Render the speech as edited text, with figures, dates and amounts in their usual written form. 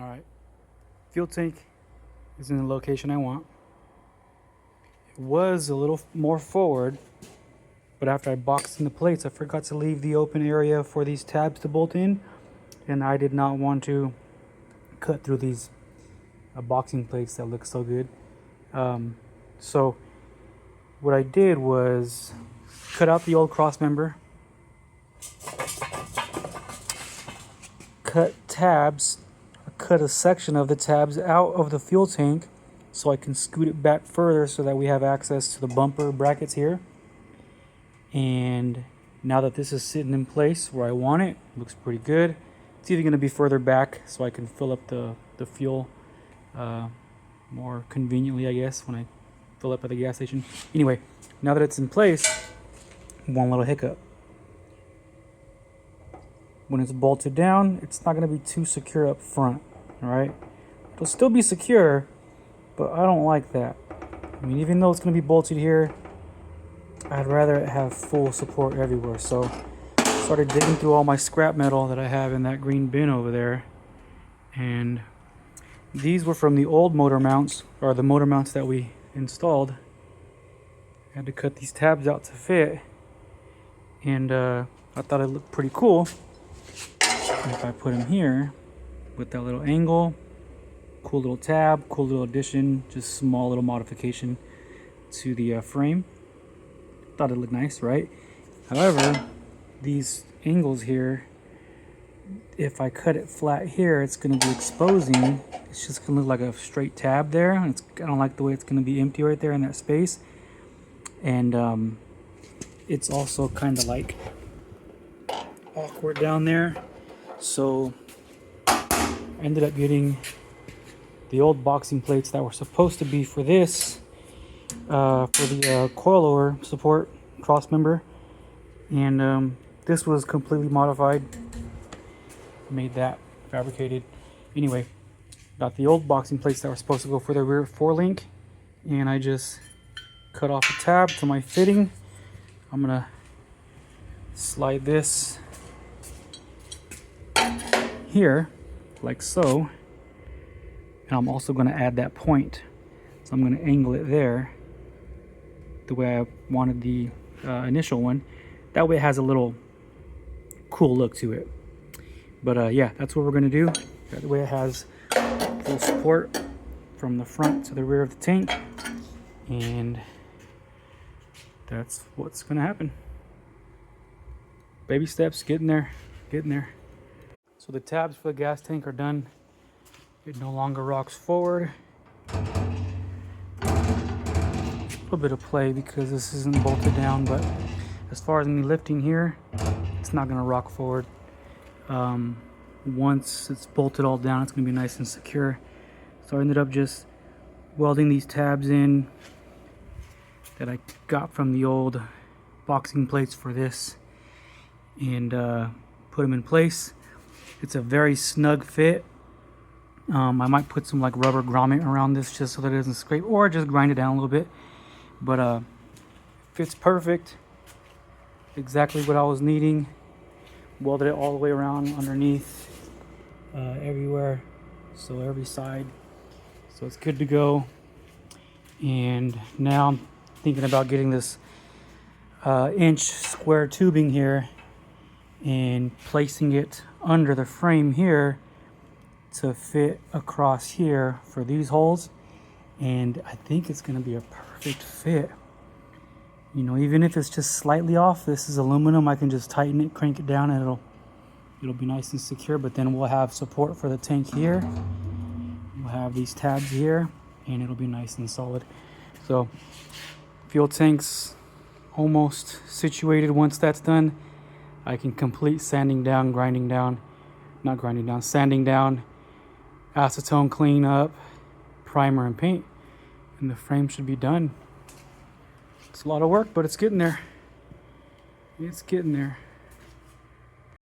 All right, fuel tank is in the location I want. It was a little more forward, but after I boxed in the plates, I forgot to leave the open area for these tabs to bolt in, and I did not want to cut through these boxing plates that look so good. So what I did was cut out the old cross member, cut a section of the tabs out of the fuel tank so I can scoot it back further so that we have access to the bumper brackets here. And now that this is sitting in place where I want it, looks pretty good. It's even going to be further back so I can fill up the fuel more conveniently, I guess, when I fill up at the gas station. Anyway, now that it's in place, one little hiccup. When it's bolted down, it's not going to be too secure up front, all right? It'll still be secure, but I don't like that. I mean, even though it's going to be bolted here, I'd rather it have full support everywhere. So I started digging through all my scrap metal that I have in that green bin over there. And these were from the old motor mounts, or the motor mounts that we installed. I had to cut these tabs out to fit. And I thought it looked pretty cool if I put them here with that little angle. Cool little tab, cool little addition, just small little modification to the frame. Thought it looked nice, right? However, these angles here, if I cut it flat here, it's going to be exposing. It's just going to look like a straight tab there. I don't like the way it's going to be empty right there in that space. And it's also kind of like awkward down there. So I ended up getting the old boxing plates that were supposed to be for this, for the coilover support cross member, and this was completely modified. Made that fabricated. Anyway, got the old boxing plates that were supposed to go for the rear forelink, and I just cut off the tab to my fitting. I'm gonna slide this here like so, and I'm also going to add that point, so I'm going to angle it there the way I wanted the initial one. That way it has a little cool look to it. But yeah, that's what we're going to do. That way it has full support from the front to the rear of the tank, and that's what's going to happen. Baby steps, getting there. So the tabs for the gas tank are done. It no longer rocks forward. A little bit of play because this isn't bolted down, but as far as me lifting here, it's not going to rock forward. Once it's bolted all down, it's going to be nice and secure. So I ended up just welding these tabs in that I got from the old boxing plates for this, and put them in place. It's a very snug fit. I might put some like rubber grommet around this just so that it doesn't scrape, or just grind it down a little bit. But fits perfect. Exactly what I was needing. Welded it all the way around underneath, everywhere, so every side. So it's good to go. And now I'm thinking about getting this inch square tubing here and placing it under the frame here to fit across here for these holes, and I think it's going to be a perfect fit. You know, even if it's just slightly off, this is aluminum. I can just tighten it, crank it down, and it'll be nice and secure. But then we'll have support for the tank here. We'll have these tabs here, and it'll be nice and solid. So fuel tank's almost situated. Once that's done, I can complete sanding down, sanding down, acetone clean up, primer and paint, and the frame should be done. It's a lot of work, but it's getting there.